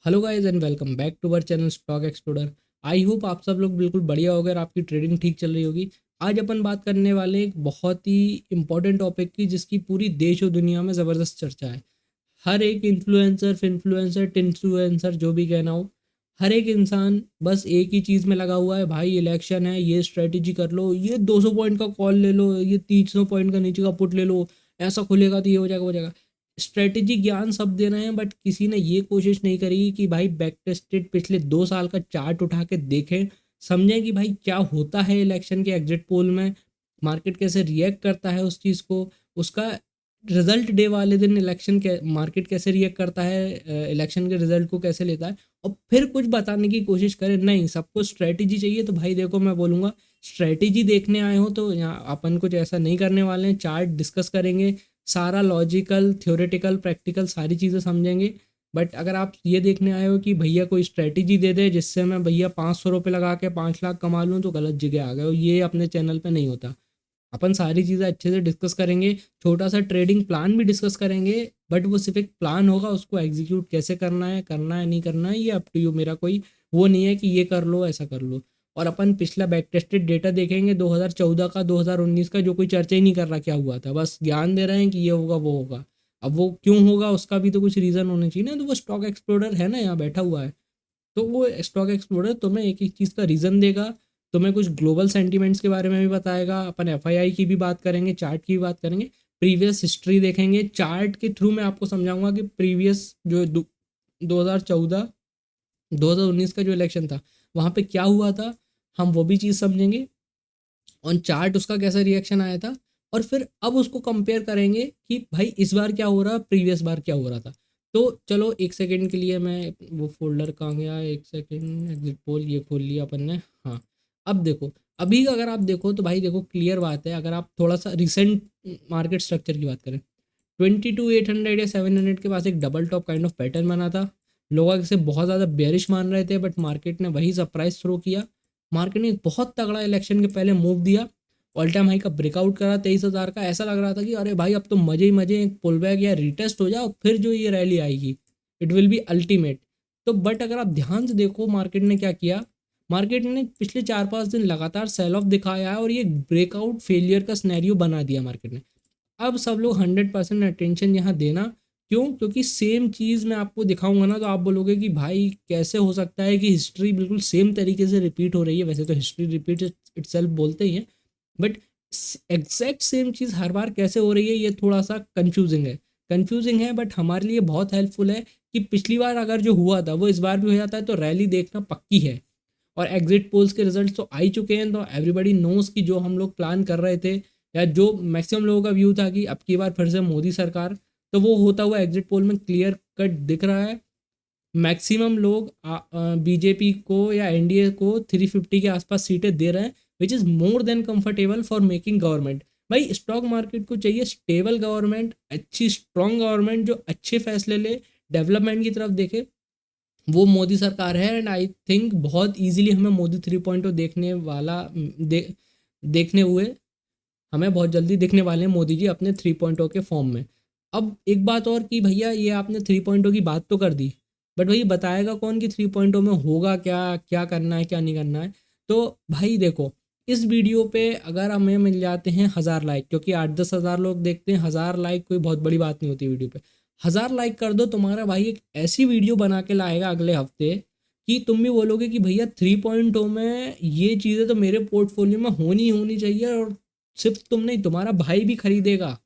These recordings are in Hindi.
Hello guys and welcome back to our channel Stock Explorer. I hope आप सब लोग बिल्कुल बढ़िया होगे और आपकी ट्रेडिंग ठीक चल रही होगी। आज अपन बात करने वाले एक बहुत ही इंपॉर्टेंट टॉपिक की जिसकी पूरी देश और दुनिया में ज़बरदस्त चर्चा है। हर एक इन्फ्लुएंसर फिन्फ्लुएंसर टिन्फ्लुएंसर जो भी कहना हो, हर एक इंसान बस एक ही चीज़ में लगा हुआ है। भाई इलेक्शन है, ये स्ट्रेटेजी कर लो, ये 200 पॉइंट का कॉल ले लो, ये 300 पॉइंट का नीचे का पुट ले लो, ऐसा खुलेगा तो ये हो जाएगा हो जाएगा। स्ट्रेटेजी ज्ञान सब दे रहे हैं, बट किसी ने ये कोशिश नहीं करी कि भाई बैक टेस्टेड पिछले 2 साल का चार्ट उठा के देखें, समझें कि भाई क्या होता है इलेक्शन के एग्जिट पोल में, मार्केट कैसे रिएक्ट करता है उस चीज़ को, उसका रिजल्ट डे वाले दिन इलेक्शन के मार्केट कैसे रिएक्ट करता है, इलेक्शन के रिजल्ट को कैसे लेता है, और फिर कुछ बताने की कोशिश करें। नहीं, सबको स्ट्रेटेजी चाहिए तो भाई देखो, मैं बोलूँगा स्ट्रेटेजी देखने आए हो तो यहाँ अपन कुछ ऐसा नहीं करने वाले हैं। चार्ट डिस्कस करेंगे, सारा लॉजिकल थ्योरेटिकल प्रैक्टिकल सारी चीज़ें समझेंगे। बट अगर आप ये देखने आए हो कि भैया कोई स्ट्रेटेजी दे दे जिससे मैं भैया 500 रुपये लगा के 5 लाख कमा लूँ, तो गलत जगह आ गए हो। ये अपने चैनल पे नहीं होता। अपन सारी चीज़ें अच्छे से डिस्कस करेंगे, छोटा सा ट्रेडिंग प्लान भी डिस्कस करेंगे। बट वो सिर्फ एक प्लान होगा, उसको एग्जीक्यूट कैसे करना है नहीं करना है, ये अप टू यू। मेरा कोई वो नहीं है कि ये कर लो ऐसा कर लो। और अपन पिछला बैक टेस्टेड डेटा देखेंगे 2014 का 2019 का, जो कोई चर्चा ही नहीं कर रहा क्या हुआ था, बस ज्ञान दे रहे हैं कि ये होगा वो होगा। अब वो क्यों होगा उसका भी तो कुछ रीज़न होना चाहिए ना। तो वो स्टॉक एक्सप्लोरर है ना, यहाँ बैठा हुआ है, तो वो स्टॉक एक्सप्लोरर तुम्हें एक एक चीज़ का रीज़न देगा, तुम्हें कुछ ग्लोबल सेंटीमेंट्स के बारे में भी बताएगा। अपन एफआईआई की भी बात करेंगे, चार्ट की भी बात करेंगे, प्रीवियस हिस्ट्री देखेंगे। चार्ट के थ्रू मैं आपको समझाऊंगा कि प्रीवियस जो 2014 2019 का जो इलेक्शन था वहाँ पे क्या हुआ था, हम वो भी चीज़ समझेंगे। ऑन चार्ट उसका कैसा रिएक्शन आया था, और फिर अब उसको कंपेयर करेंगे कि भाई इस बार क्या हो रहा, प्रीवियस बार क्या हो रहा था। तो चलो एक सेकंड के लिए मैं वो फोल्डर कहाँ गया, एक सेकंड, एग्जिट पोल ये खोल लिया अपन ने। हाँ, अब देखो, अभी का अगर आप देखो तो भाई देखो क्लियर बात है। अगर आप थोड़ा सा रिसेंट मार्केट स्ट्रक्चर की बात करें, 22,800 या 700 के पास एक double top kind of pattern बना था। लोग इसे बहुत ज़्यादा बेरिश मान रहे थे, बट मार्केट ने वही सरप्राइज थ्रो किया। मार्केट ने एक बहुत तगड़ा इलेक्शन के पहले मूव दिया, ऑल टाइम हाई का ब्रेकआउट करा 23,000 का। ऐसा लग रहा था कि अरे भाई अब तो मजे ही मजे, एक पुल बैक या रिटेस्ट हो जाओ, फिर जो ये रैली आएगी इट विल बी अल्टीमेट। तो बट अगर आप ध्यान से देखो मार्केट ने क्या किया, मार्केट ने पिछले 4-5 दिन लगातार सेल ऑफ दिखाया है और ये ब्रेकआउट फेलियर का सिनेरियो बना दिया मार्केट ने। अब सब लोग 100% अटेंशन यहाँ देना। क्यों? क्योंकि सेम चीज़ मैं आपको दिखाऊंगा ना, तो आप बोलोगे कि भाई कैसे हो सकता है कि हिस्ट्री बिल्कुल सेम तरीके से रिपीट हो रही है। वैसे तो हिस्ट्री रिपीट इटसेल्फ बोलते ही हैं, बट एग्जैक्ट सेम चीज़ हर बार कैसे हो रही है, ये थोड़ा सा कंफ्यूजिंग है। बट हमारे लिए बहुत हेल्पफुल है कि पिछली बार अगर जो हुआ था वो इस बार भी हो जाता है तो रैली देखना पक्की है। और एग्जिट पोल्स के रिजल्ट तो आ ही चुके हैं, तो एवरीबडी नोज कि जो हम लोग प्लान कर रहे थे, या जो मैक्सिमम लोगों का व्यू था कि अब की बार फिर से मोदी सरकार, तो वो होता हुआ एग्जिट पोल में क्लियर कट दिख रहा है। मैक्सिमम लोग बीजेपी को या एनडीए को 350 के आसपास सीटें दे रहे हैं, which is more than comfortable for making government. भाई स्टॉक मार्केट को चाहिए स्टेबल गवर्नमेंट, अच्छी स्ट्रॉन्ग गवर्नमेंट जो अच्छे फैसले ले, डेवलपमेंट की तरफ देखे। वो मोदी सरकार है, एंड आई थिंक बहुत इजीली हमें मोदी 3.0 देखने वाला देखने हुए, हमें बहुत जल्दी दिखने वाले हैं मोदी जी अपने 3.0 के फॉर्म में। अब एक बात और कि भैया ये आपने 3.0 की बात तो कर दी, बट भैया बताएगा कौन कि 3.0 में होगा क्या, क्या करना है क्या नहीं करना है। तो भाई देखो, इस वीडियो पे अगर हमें मिल जाते हैं 1,000 लाइक, क्योंकि 8-10 हज़ार लोग देखते हैं, 1,000 लाइक कोई बहुत बड़ी बात नहीं होती वीडियो पे। 1,000 लाइक कर दो, तुम्हारा भाई एक ऐसी वीडियो बना के लाएगा अगले हफ्ते कि तुम भी बोलोगे कि भैया 3.0 में ये चीज़ें तो मेरे पोर्टफोलियो में होनी होनी चाहिए, और सिर्फ तुम नहीं तुम्हारा भाई भी खरीदेगा।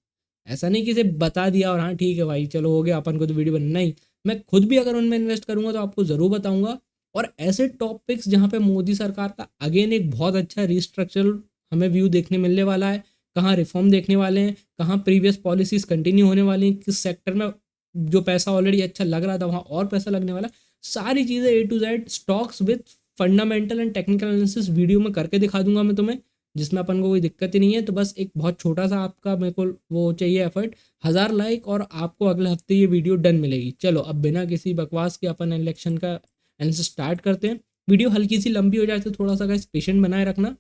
ऐसा नहीं कि सिर्फ बता दिया और हाँ ठीक है भाई चलो हो गया, अपन को तो वीडियो बन नहीं। मैं खुद भी अगर उनमें इन्वेस्ट करूंगा तो आपको ज़रूर बताऊंगा। और ऐसे टॉपिक्स जहाँ पे मोदी सरकार का अगेन एक बहुत अच्छा रिस्ट्रक्चर हमें व्यू देखने मिलने वाला है, कहाँ रिफॉर्म देखने वाले हैं, कहाँ प्रीवियस पॉलिसीज कंटिन्यू होने वाली हैं, किस सेक्टर में जो पैसा ऑलरेडी अच्छा लग रहा था वहाँ और पैसा लगने वाला। सारी चीज़ें A to Z stocks with fundamental and technical analysis video में करके दिखा दूंगा मैं तुम्हें, जिसमें अपन को कोई दिक्कत ही नहीं है। तो बस एक बहुत छोटा सा आपका मेरे को वो चाहिए एफर्ट, 1,000 लाइक, और आपको अगले हफ्ते ये वीडियो डन मिलेगी। चलो अब बिना किसी बकवास के अपन इलेक्शन का एनालिसिस स्टार्ट करते हैं। वीडियो हल्की सी लंबी हो जाए तो थोड़ा सा गाइस पेशेंट बनाए रखना,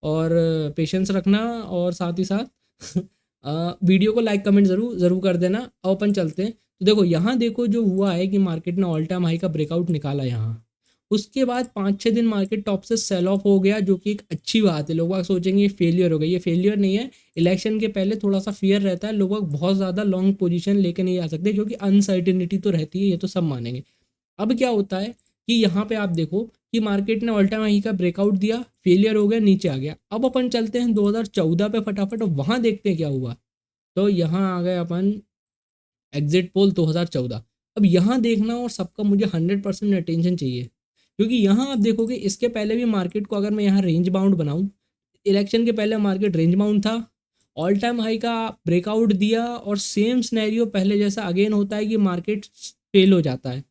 और पेशेंस रखना, और साथ ही साथ वीडियो को लाइक कमेंट ज़रूर ज़रूर कर देना। और अपन चलते हैं। तो देखो यहाँ देखो जो हुआ है कि मार्केट ने ऑल टाइम हाई का ब्रेकआउट निकाला यहाँ, उसके बाद 5-6 दिन मार्केट टॉप से सेल ऑफ हो गया, जो कि एक अच्छी बात है। लोग सोचेंगे ये फेलियर हो गई, ये फेलियर नहीं है। इलेक्शन के पहले थोड़ा सा फियर रहता है, लोग बहुत ज़्यादा लॉन्ग पोजीशन लेके नहीं आ सकते, क्योंकि अनसर्टिनिटी तो रहती है, ये तो सब मानेंगे। अब क्या होता है कि यहाँ पे आप देखो कि मार्केट ने ऑल टाइम हाई का ब्रेकआउट दिया, फेलियर हो गया, नीचे आ गया। अब अपन चलते हैं 2014 पे फटाफट, वहाँ देखते हैं क्या हुआ। तो यहाँ आ गए अपन एग्जिट पोल 2014। अब यहाँ देखना और सबका मुझे 100% अटेंशन चाहिए, क्योंकि यहाँ आप देखोगे इसके पहले भी मार्केट को अगर मैं यहाँ रेंज बाउंड बनाऊँ, इलेक्शन के पहले मार्केट रेंज बाउंड था, ऑल टाइम हाई का ब्रेकआउट दिया, और सेम सिनेरियो पहले जैसा अगेन होता है कि मार्केट फेल हो जाता है।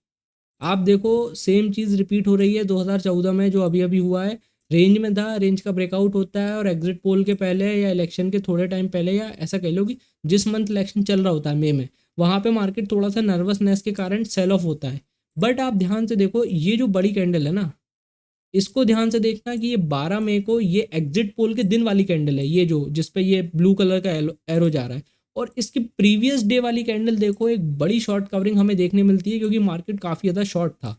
आप देखो सेम चीज़ रिपीट हो रही है 2014 में, जो अभी अभी हुआ है। रेंज में था, रेंज का ब्रेकआउट होता है, और एग्जिट पोल के पहले या इलेक्शन के थोड़े टाइम पहले, या ऐसा कह लो कि जिस मंथ इलेक्शन चल रहा होता है मई में, वहाँ पे मार्केट थोड़ा सा नर्वसनेस के कारण सेल ऑफ होता है। बट आप ध्यान से देखो ये जो बड़ी कैंडल है ना, इसको ध्यान से देखना कि ये 12 मई को ये एग्जिट पोल के दिन वाली कैंडल है, ये जो जिस पे ये ब्लू कलर का एरो जा रहा है। और इसकी प्रीवियस डे वाली कैंडल देखो, एक बड़ी शॉर्ट कवरिंग हमें देखने मिलती है, क्योंकि मार्केट काफ़ी ज़्यादा शॉर्ट था।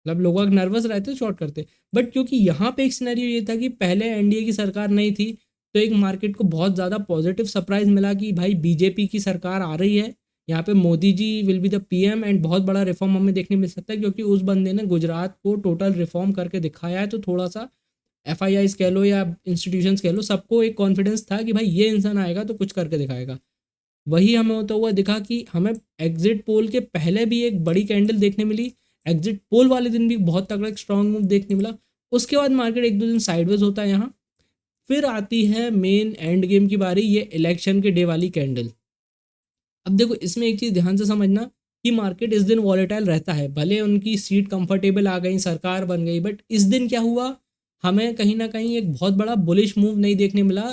मतलब लोग नर्वस रहते शॉर्ट करते। बट क्योंकि यहाँ पे एक सिनेरियो ये था कि पहले एनडीए की सरकार नहीं थी, तो एक मार्केट को बहुत ज़्यादा पॉजिटिव सरप्राइज मिला कि भाई बीजेपी की सरकार आ रही है, यहाँ पे Modi ji will be the PM, and बहुत बड़ा रिफॉर्म हमें देखने मिल सकता है, क्योंकि उस बंदे ने गुजरात को टोटल रिफॉर्म करके दिखाया है। तो थोड़ा सा एफ कह लो या इंस्टीट्यूशंस कह लो, सबको एक कॉन्फिडेंस था कि भाई ये इंसान आएगा तो कुछ करके दिखाएगा। वही हमें होता हुआ दिखा कि हमें एग्जिट पोल के पहले भी एक बड़ी कैंडल देखने मिली, एग्जिट पोल वाले दिन भी बहुत तगड़ा एक स्ट्रांग मूव देखने मिला। उसके बाद मार्केट 1-2 दिन साइडवेज होता है यहाँ। फिर आती है मेन एंड गेम की बारी, ये इलेक्शन के डे वाली कैंडल। अब देखो इसमें एक चीज़ ध्यान से समझना कि मार्केट इस दिन वॉलेटाइल रहता है, भले उनकी सीट कंफर्टेबल आ गई, सरकार बन गई, बट इस दिन क्या हुआ, हमें कहीं ना कहीं एक बहुत बड़ा बुलिश मूव नहीं देखने मिला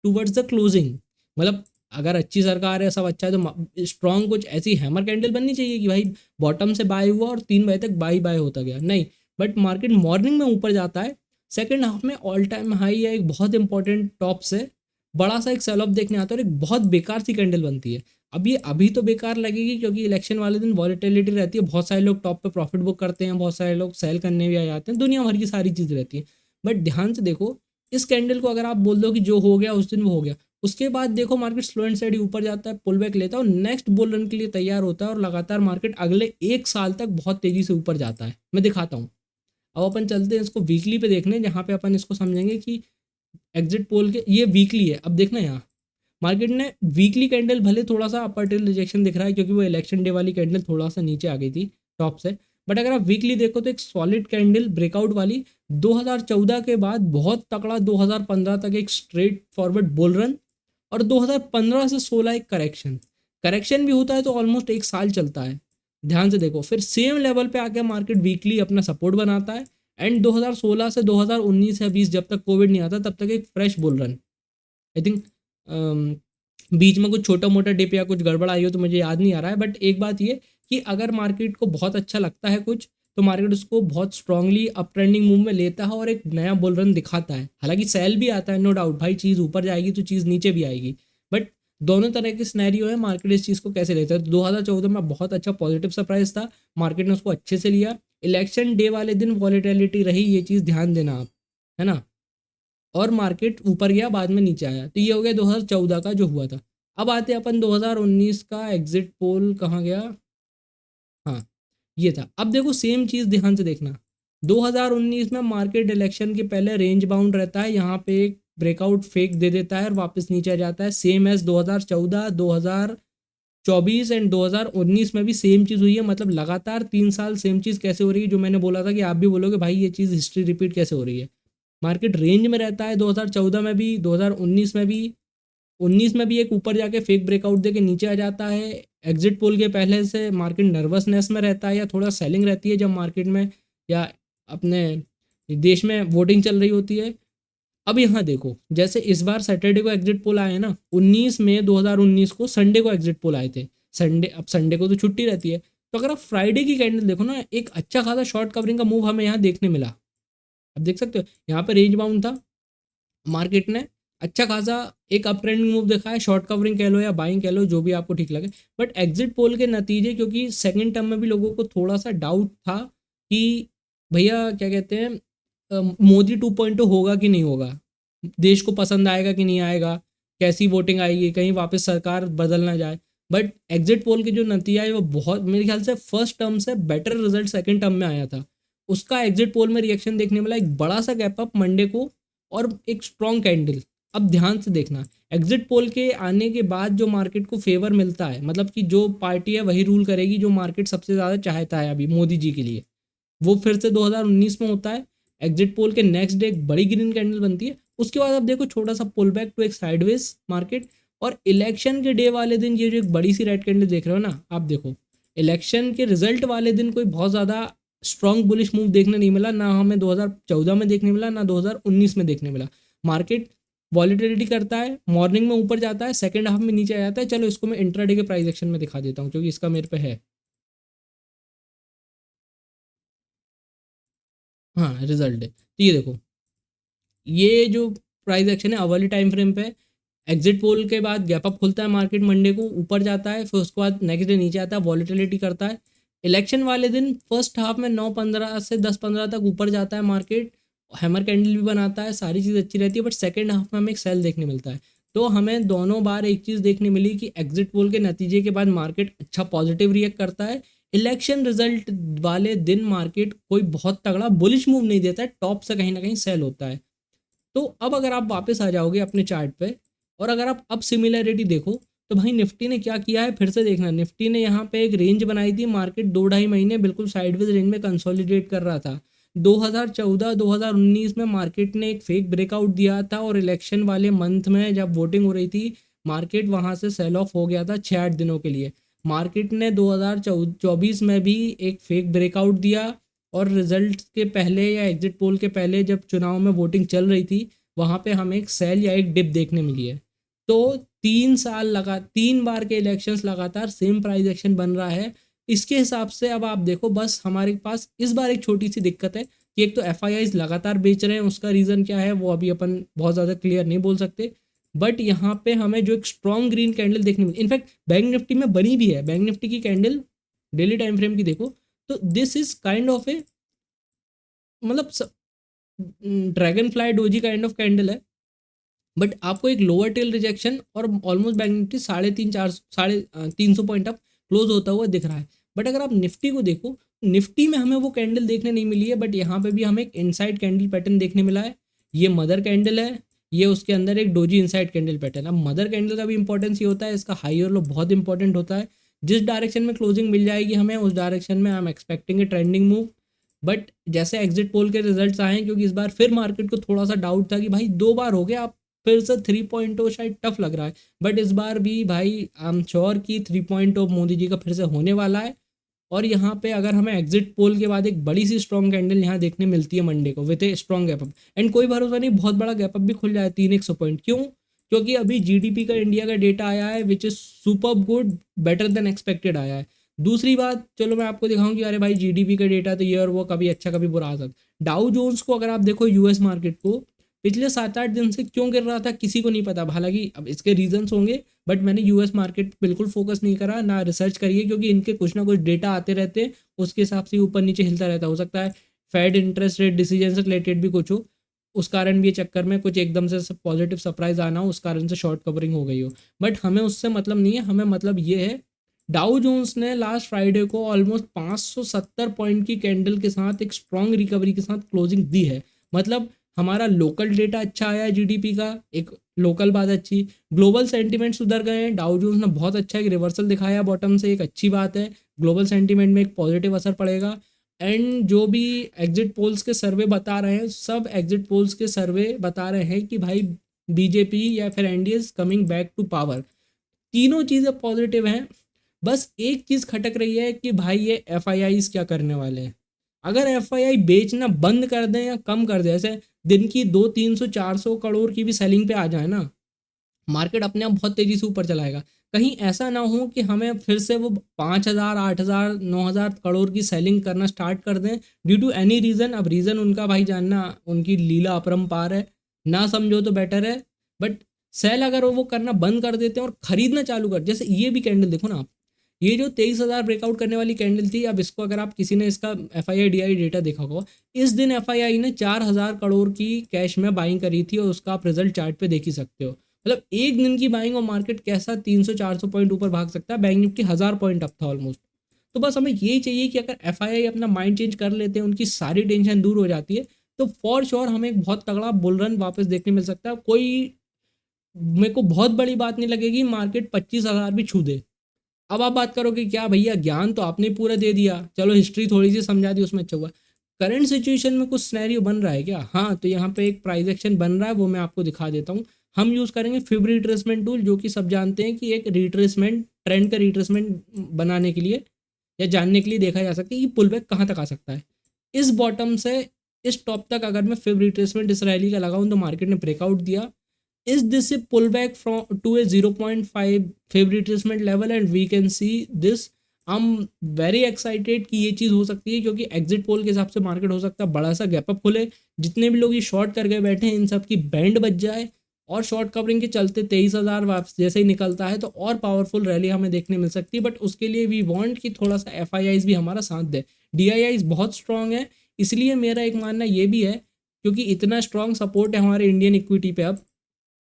टूवर्ड्स द क्लोजिंग। मतलब अगर अच्छी सरकार है, सब अच्छा है, तो स्ट्रॉन्ग कुछ ऐसी हैमर कैंडल बननी चाहिए कि भाई बॉटम से बाय हुआ और 3 बजे तक बाई बाय होता गया, नहीं। बट मार्केट मॉर्निंग में ऊपर जाता है, सेकेंड हाफ में ऑल टाइम हाई या एक बहुत इंपॉर्टेंट टॉप से बड़ा सा एक सेल ऑफ देखने आता है, और एक बहुत बेकार सी कैंडल बनती है। अब ये अभी तो बेकार लगेगी, क्योंकि इलेक्शन वाले दिन वॉलेटिलिटी रहती है, बहुत सारे लोग टॉप पे प्रॉफिट बुक करते हैं, बहुत सारे लोग सेल करने भी आ जाते हैं, दुनिया भर की सारी चीज़ रहती है। बट ध्यान से देखो इस कैंडल को, अगर आप बोल दो कि जो हो गया उस दिन वो हो गया, उसके बाद देखो मार्केट स्लो एंड स्टेडी ऊपर जाता है, पुल बैक लेता है, और नेक्स्ट बुल रन के लिए तैयार होता है, और लगातार मार्केट अगले 1 साल तक बहुत तेज़ी से ऊपर जाता है। मैं दिखाता हूँ। अब अपन चलते हैं इसको वीकली पे देखने, जहाँ पे अपन इसको समझेंगे कि एग्जिट पोल के ये वीकली है। अब देखना यहाँ मार्केट ने वीकली कैंडल भले थोड़ा सा अपर टेल रिजेक्शन दिख रहा है, क्योंकि वो इलेक्शन डे वाली कैंडल थोड़ा सा नीचे आ गई थी टॉप से। बट अगर आप वीकली देखो तो एक सॉलिड कैंडल ब्रेकआउट वाली 2014 के बाद बहुत तकड़ा 2015 तक एक स्ट्रेट फॉरवर्ड बुल रन, और 2015 से 16 एक करेक्शन। करेक्शन भी होता है तो ऑलमोस्ट 1 साल चलता है। ध्यान से देखो फिर सेम लेवल पे आके मार्केट वीकली अपना सपोर्ट बनाता है, एंड 2016 से 2019 या 20 जब तक कोविड नहीं आता तब तक एक fresh bull run. I think बीच में कुछ छोटा मोटा डिप या कुछ गड़बड़ आई हो तो मुझे याद नहीं आ रहा है। बट एक बात ये कि अगर मार्केट को बहुत अच्छा लगता है कुछ, तो मार्केट उसको बहुत स्ट्रांगली अप ट्रेंडिंग मूव में लेता है और एक नया बुल रन दिखाता है। हालांकि सेल भी आता है, नो डाउट, भाई चीज़ ऊपर जाएगी तो चीज़ नीचे भी आएगी, बट दोनों तरह के सिनेरियो है। मार्केट इस चीज़ को कैसे लेता है, तो 2014 में बहुत अच्छा पॉजिटिव सरप्राइज था, मार्केट ने उसको अच्छे से लिया। इलेक्शन डे वाले दिन वॉलेटिलिटी रही, ये चीज़ ध्यान देना आप, है ना। और मार्केट ऊपर गया, बाद में नीचे आया। तो ये हो गया 2014 का जो हुआ था। अब आते हैं अपन 2019 का एग्जिट पोल कहाँ गया, हाँ ये था। अब देखो सेम चीज़ ध्यान से देखना, 2019 में मार्केट इलेक्शन के पहले रेंज बाउंड रहता है, यहाँ पे एक ब्रेकआउट फेक दे देता है और वापस नीचे आ जाता है। सेम एज 2014, 2024 एंड 2019 में भी सेम चीज़ हुई है। मतलब लगातार 3 साल सेम चीज़ कैसे हो रही है, जो मैंने बोला था कि आप भी बोलोगे भाई ये चीज़ हिस्ट्री रिपीट कैसे हो रही है। मार्केट रेंज में रहता है 2014 में भी, 2019 में भी। 19 में भी एक ऊपर जाके फेक ब्रेकआउट दे के नीचे आ जाता है। एग्जिट पोल के पहले से मार्केट नर्वसनेस में रहता है या थोड़ा सेलिंग रहती है जब मार्केट में या अपने देश में वोटिंग चल रही होती है। अब यहाँ देखो जैसे इस बार सैटरडे को एग्जिट पोल आए ना, 19 मई 2019 को संडे को एग्जिट पोल आए थे। संडे, अब संडे को तो छुट्टी रहती है, तो अगर आप फ्राइडे की कैंडल देखो ना, एक अच्छा खासा शॉर्ट कवरिंग का मूव हमें यहाँ देखने मिला। अब देख सकते हो यहाँ पे रेंज बाउंड था, मार्केट ने अच्छा खासा एक अप ट्रेंडिंग मूव दिखा है, शॉर्ट कवरिंग कह लो या बाइंग कह लो, जो भी आपको ठीक लगे। बट एग्जिट पोल के नतीजे, क्योंकि सेकंड टर्म में भी लोगों को थोड़ा सा डाउट था कि भैया क्या कहते हैं, मोदी 2.0 होगा कि नहीं होगा, देश को पसंद आएगा कि नहीं आएगा, कैसी वोटिंग आएगी, कहीं वापस सरकार बदल ना जाए। बट एग्जिट पोल के जो नतीजा है वो बहुत, मेरे ख्याल से फर्स्ट टर्म से बेटर रिजल्ट सेकंड टर्म में आया था। उसका एग्जिट पोल में रिएक्शन देखने मिला, एक बड़ा सा गैप अप मंडे को और एक स्ट्रॉन्ग कैंडल। अब ध्यान से देखना, एग्जिट पोल के आने के बाद जो मार्केट को फेवर मिलता है, मतलब कि जो पार्टी है वही रूल करेगी जो मार्केट सबसे ज़्यादा चाहता है अभी मोदी जी के लिए, वो फिर से 2019 में होता है। एग्जिट पोल के नेक्स्ट डे एक बड़ी ग्रीन कैंडल बनती है, उसके बाद आप देखो छोटा सा पुल बैक टू एक साइडवेज मार्केट। और इलेक्शन के डे वाले दिन ये जो एक बड़ी सी रेड कैंडल देख रहे हो ना आप, देखो इलेक्शन के रिजल्ट वाले दिन कोई बहुत ज़्यादा स्ट्रॉन्ग बुलिश मूव देखने नहीं मिला, ना हमें 2014 में देखने मिला, ना 2019 में देखने मिला। मार्केट वॉलीटिलिटी करता है, मॉर्निंग में ऊपर जाता है, सेकंड हाफ में नीचे आ जाता है। चलो इसको मैं इंट्राडे के प्राइस एक्शन में दिखा देता हूँ, क्योंकि इसका मेरे पे है। हाँ रिजल्ट है, तो ये देखो, ये जो प्राइस एक्शन है अवर्ली टाइम फ्रेम पे, एग्जिट पोल के बाद गैप अप खुलता है मार्केट, मंडे को ऊपर जाता है, फिर उसके बाद नेक्स्ट डे नीचे आता है, वॉलीटिलिटी करता है। इलेक्शन वाले दिन फर्स्ट हाफ में 9:15 से 10:15 तक ऊपर जाता है मार्केट, हैमर कैंडल भी बनाता है, सारी चीज़ अच्छी रहती है। बट सेकेंड हाफ में हमें एक सेल देखने मिलता है। तो हमें दोनों बार एक चीज़ देखने मिली कि एग्जिट पोल के नतीजे के बाद मार्केट अच्छा पॉजिटिव रिएक्ट करता है, इलेक्शन रिजल्ट वाले दिन मार्केट कोई बहुत तगड़ा बुलिश मूव नहीं देता है, टॉप से कहीं ना कहीं सेल होता है। तो अब अगर आप वापस आ जाओगे अपने चार्ट पे, और अगर आप अब सिमिलैरिटी देखो, तो भाई निफ्टी ने क्या किया है फिर से देखना। निफ्टी ने यहाँ पे एक रेंज बनाई थी, मार्केट 2-2.5 महीने बिल्कुल साइडवेज रेंज में कंसोलिडेट कर रहा था। 2014-2019 में मार्केट ने एक फेक ब्रेकआउट दिया था, और इलेक्शन वाले मंथ में जब वोटिंग हो रही थी, मार्केट वहाँ से सेल ऑफ हो गया था 6-8 दिनों के लिए। मार्केट ने 2024 में भी एक फेक ब्रेकआउट दिया, और रिजल्ट के पहले या एग्जिट पोल के पहले जब चुनाव में वोटिंग चल रही थी, वहाँ पे हमें एक सेल या एक डिप देखने मिली है। तो 3 साल लगा, 3 बार के इलेक्शंस लगातार सेम प्राइस एक्शन बन रहा है। इसके हिसाब से अब आप देखो, बस हमारे पास इस बार एक छोटी सी दिक्कत है कि एक तो एफ लगातार बेच रहे हैं, उसका रीज़न क्या है वो अभी अपन बहुत ज़्यादा क्लियर नहीं बोल सकते। बट यहाँ पे हमें जो एक स्ट्रॉन्ग ग्रीन कैंडल देखने मिली, इनफैक्ट बैंक निफ्टी में बनी भी है, बैंक निफ्टी की कैंडल डेली टाइम फ्रेम की देखो, तो दिस इज काइंड ऑफ ए, मतलब dragon fly doji kind of candle है। बट आपको एक लोअर टेल रिजेक्शन और almost bank Nifty 350 point up close होता हुआ दिख रहा है। बट अगर आप निफ्टी को देखो, निफ्टी में हमें वो कैंडल देखने नहीं मिली है, बट यहाँ पे भी हमें एक इनसाइड कैंडल पैटर्न देखने मिला है। ये मदर कैंडल है, ये उसके अंदर एक डोजी इनसाइड कैंडल पैटर्न। अब मदर कैंडल का भी इंपॉर्टेंस ये होता है, इसका हाई और लो बहुत इंपॉर्टेंट होता है। जिस डायरेक्शन में क्लोजिंग मिल जाएगी हमें, उस डायरेक्शन में I am expecting a trending move. But जैसे एग्जिट पोल के रिजल्ट्स आए हैं, क्योंकि इस बार फिर मार्केट को थोड़ा सा डाउट था कि भाई 2 बार हो गया, आप फिर से 3.0 शायद टफ लग रहा है। बट इस बार भी भाई आई एम श्योर कि 3.0 मोदी जी का फिर से होने वाला है। और यहाँ पे अगर हमें एग्जिट पोल के बाद एक बड़ी सी स्ट्रॉन्ग कैंडल यहाँ देखने मिलती है मंडे को with a strong gap up, and कोई भरोसा नहीं बहुत बड़ा गैप अप भी खुल जाए 300 पॉइंट। क्यों? क्योंकि अभी जीडीपी का इंडिया का डेटा आया है which is super good, better than expected आया है। दूसरी बात, चलो मैं आपको दिखाऊं कि अरे भाई जीडीपी का डेटा तो ये और वो कभी अच्छा कभी बुरा आ सकता। डाउ जोन्स को अगर आप देखो, यूएस मार्केट को पिछले 7-8 दिन से क्यों गिर रहा था किसी को नहीं पता, हालांकि अब इसके रीजंस होंगे। बट मैंने यूएस मार्केट बिल्कुल फोकस नहीं करा, ना रिसर्च करिए, क्योंकि इनके कुछ ना कुछ डेटा आते रहते हैं, उसके हिसाब से ऊपर नीचे हिलता रहता है। हो सकता है फेड इंटरेस्ट रेट डिसीजन से रिलेटेड भी कुछ हो, उस कारण भी ये चक्कर में कुछ एकदम से पॉजिटिव सरप्राइज आना हो, उस कारण से शॉर्ट कवरिंग हो गई हो। बट हमें उससे मतलब नहीं है, हमें मतलब ये है, डाउ जोन्स ने लास्ट फ्राइडे को ऑलमोस्ट 570 पॉइंट की कैंडल के साथ एक स्ट्रॉन्ग रिकवरी के साथ क्लोजिंग दी है। मतलब हमारा लोकल डेटा अच्छा आया है जीडीपी का, एक लोकल बात अच्छी, ग्लोबल सेंटीमेंट सुधर गए हैं, डाउ जोन्स ने बहुत अच्छा एक रिवर्सल दिखाया बॉटम से, एक अच्छी बात है। ग्लोबल सेंटीमेंट में एक पॉजिटिव असर पड़ेगा। एंड जो भी एग्जिट पोल्स के सर्वे बता रहे हैं, सब एग्जिट पोल्स के सर्वे बता रहे हैं कि भाई बीजेपी या फिर NDA is coming back to power. तीनों चीज़ें पॉजिटिव हैं। बस एक चीज़ खटक रही है कि भाई ये एफ क्या करने वाले हैं। अगर एफ बेचना बंद कर दें या कम कर दें, ऐसे दिन की 200-300-400 करोड़ की भी सेलिंग पे आ जाए ना, मार्केट अपने आप बहुत तेज़ी से ऊपर चलाएगा। कहीं ऐसा ना हो कि हमें फिर से वो 5,000, 8,000, 9,000 करोड़ की सेलिंग करना स्टार्ट कर दें ड्यू टू एनी रीज़न। अब रीज़न उनका भाई जानना, उनकी लीला अपरंपार है, ना समझो तो बेटर है। बट सेल अगर वो करना बंद कर देते हैं और खरीदना चालू कर, जैसे ये भी कैंडल देखो ना आप, ये जो 23,000 ब्रेकआउट करने वाली कैंडल थी, अब इसको अगर आप किसी ने इसका FII डेटा देखा होगा, इस दिन FII ने 4,000 करोड़ की कैश में बाइंग करी थी और उसका आप रिजल्ट चार्ट पे देख ही सकते हो। मतलब एक दिन की बाइंग और मार्केट कैसा 300-400 पॉइंट ऊपर भाग सकता है, बैंक निफ्टी 1000 पॉइंट अप था ऑलमोस्ट। तो बस हमें यही चाहिए कि अगर FII अपना माइंड चेंज कर लेते हैं, उनकी सारी टेंशन दूर हो जाती है, तो फॉर श्योर हमें एक बहुत तगड़ा बुल रन वापस देखने मिल सकता है। कोई मेरे को बहुत बड़ी बात नहीं लगेगी मार्केट 25,000 भी छू दे। अब आप बात करोगे क्या भैया ज्ञान तो आपने पूरा दे दिया, चलो हिस्ट्री थोड़ी सी समझा दी उसमें अच्छा हुआ, करंट सिचुएशन में कुछ सिनेरियो बन रहा है क्या? हाँ, तो यहाँ पे एक प्राइस एक्शन बन रहा है, वो मैं आपको दिखा देता हूँ। हम यूज़ करेंगे फिब रिट्रेसमेंट टूल, जो कि सब जानते हैं कि एक रिट्रेसमेंट, ट्रेंड का रिट्रेसमेंट बनाने के लिए या जानने के लिए देखा जा सकता है कि पुल बैक कहाँ तक आ सकता है। इस बॉटम से इस टॉप तक अगर मैं फिब रिट्रेसमेंट इस रैली का लगाऊँ तो मार्केट ने ब्रेकआउट दिया, is this a pullback from to a 0.5 Fib retracement level and we can see this. I'm very excited कि ये चीज़ हो सकती है, क्योंकि एग्जिट पोल के हिसाब से मार्केट हो सकता है बड़ा सा गैप अप खुले, जितने भी लोग ये शॉर्ट करके बैठे हैं इन सब की बैंड बच जाए, और शॉर्ट कवरिंग के चलते 23,000 वापस जैसे ही निकलता है तो और पावरफुल रैली हमें देखने मिल सकती है। बट उसके लिए वी वांट कि थोड़ा सा FIIs भी हमारा साथ दे। DIIs बहुत स्ट्रांग है, इसलिए मेरा एक मानना ये भी है, क्योंकि इतना स्ट्रांग सपोर्ट है हमारे इंडियन इक्विटी पे अब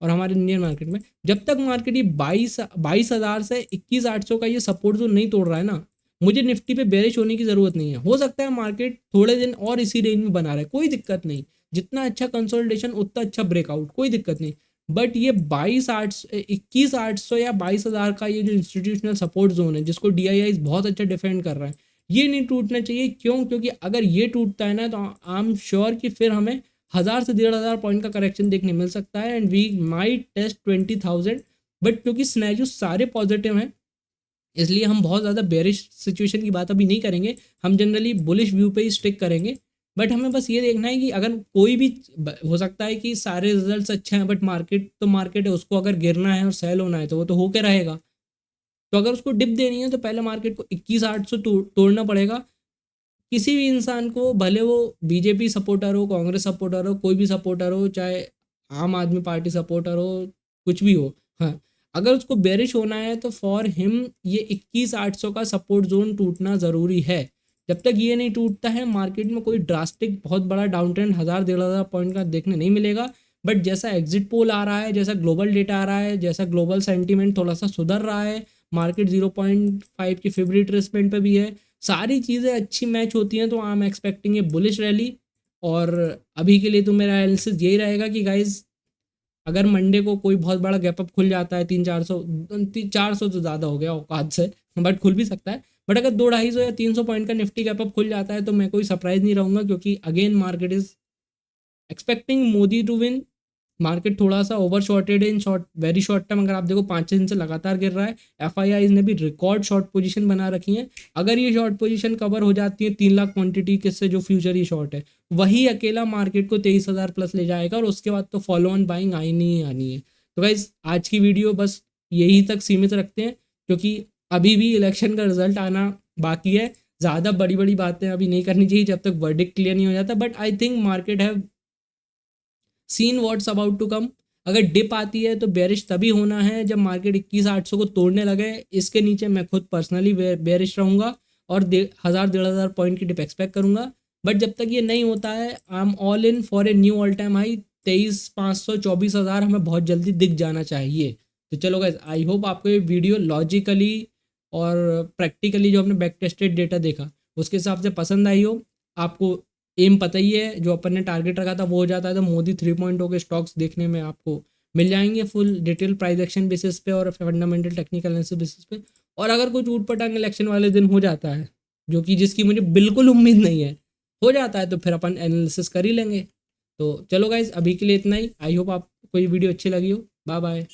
और हमारे इंडियन मार्केट में, जब तक मार्केट ये 22,000 से 21,800 का ये सपोर्ट जो नहीं तोड़ रहा है ना, मुझे निफ्टी पे बेरिश होने की ज़रूरत नहीं है। हो सकता है मार्केट थोड़े दिन और इसी रेंज में बना रहे, कोई दिक्कत नहीं, जितना अच्छा कंसोलिडेशन उतना अच्छा ब्रेकआउट, कोई दिक्कत नहीं। बट ये 21,800 या 22,000 का ये जो इंस्टीट्यूशनल सपोर्ट जोन है, जिसको DII बहुत अच्छा डिफेंड कर रहा है, ये नहीं टूटना चाहिए। क्यों? क्योंकि अगर ये टूटता है ना तो आई एम श्योर कि फिर हमें 1000 से 1,500 पॉइंट का करेक्शन देखने मिल सकता है and we might test 20,000। But क्योंकि सिनेरियो सारे पॉजिटिव हैं, इसलिए हम बहुत ज़्यादा बेरिश सिचुएशन की बात अभी नहीं करेंगे, हम जनरली बुलिश व्यू पे ही स्टिक करेंगे। बट हमें बस ये देखना है कि अगर कोई भी हो सकता है कि सारे रिजल्ट्स अच्छे हैं, बट मार्केट तो मार्केट है, उसको अगर गिरना है और सेल होना है तो वो तो होके रहेगा। तो अगर उसको डिप देनी है तो पहले मार्केट को 21,800 तोड़ना पड़ेगा। किसी भी इंसान को, भले वो BJP सपोर्टर हो, कांग्रेस सपोर्टर हो, कोई भी सपोर्टर हो, चाहे आम आदमी पार्टी सपोर्टर हो, कुछ भी हो, हाँ, अगर उसको बेरिश होना है तो फॉर हिम ये 21,800 का सपोर्ट जोन टूटना ज़रूरी है। जब तक ये नहीं टूटता है मार्केट में कोई ड्रास्टिक बहुत बड़ा डाउन ट्रेंड 1,000-1,500 पॉइंट का देखने नहीं मिलेगा। बट जैसा एग्जिट पोल आ रहा है, जैसा ग्लोबल डेटा आ रहा है, जैसा ग्लोबल सेंटीमेंट थोड़ा सा सुधर रहा है, मार्केट 0.5 की फिब रिट्रेसमेंट पे भी है, सारी चीज़ें अच्छी मैच होती हैं, तो I am expecting a bullish rally. और अभी के लिए तो मेरा एनालिसिस यही रहेगा कि गाइज अगर मंडे को कोई बहुत बड़ा गैप अप खुल जाता है 300-400 तो ज़्यादा हो गया औकात से, बट खुल भी सकता है। बट अगर 200-250 या 300 पॉइंट का निफ्टी गैप अप खुल जाता है तो मैं कोई सरप्राइज नहीं रहूँगा, क्योंकि again market is expecting Modi to win. Market थोड़ा सा ओवर शॉर्टेड है in short, very short term. अगर आप देखो 5-6 दिन से लगातार गिर रहा है, FIIs ने भी रिकॉर्ड शॉर्ट पोजीशन बना रखी है। अगर ये शॉर्ट पोजीशन कवर हो जाती है 3 लाख क्वांटिटी किससे, जो फ्यूचर ही शॉर्ट है, वही अकेला मार्केट को 23,000 प्लस ले जाएगा, और उसके बाद तो फॉलो ऑन बाइंग आनी ही आनी है। तो गाइज आज की वीडियो बस यही तक सीमित रखते हैं, क्योंकि अभी भी इलेक्शन का रिजल्ट आना बाकी है। ज़्यादा बड़ी बड़ी बातें अभी नहीं करनी चाहिए जब तक वर्डिक्ट क्लियर नहीं हो जाता। बट आई थिंक मार्केट है seen what's about to come. अगर डिप आती है तो बेरिश तभी होना है जब मार्केट 21,800 को तोड़ने लगे। इसके नीचे मैं खुद पर्सनली बेरिश रहूँगा और 1,000-1,500 पॉइंट की डिप एक्सपेक्ट करूँगा। बट जब तक ये नहीं होता है I am all in for a knew all time high 23,500 24,000 हमें बहुत जल्दी दिख जाना चाहिए। तो चलो गाइस, आई होप आपको ये वीडियो लॉजिकली और प्रैक्टिकली जो हमने बैक टेस्टेड डेटा देखा उसके हिसाब से पसंद आई हो। आपको एम पता ही है, जो अपन ने टारगेट रखा था वो हो जाता है तो मोदी 3.0 के स्टॉक्स देखने में आपको मिल जाएंगे full detail price action basis पे और फंडामेंटल टेक्निकल एनालिसिस बेसिस पे। और अगर कुछ ऊट पटांग इलेक्शन वाले दिन हो जाता है, जो कि जिसकी मुझे बिल्कुल उम्मीद नहीं है, हो जाता है तो फिर अपन एनालिसिस कर ही लेंगे। तो चलो गाइज, अभी के लिए इतना ही। आई होप आपको ये वीडियो अच्छी लगी हो। Bye bye.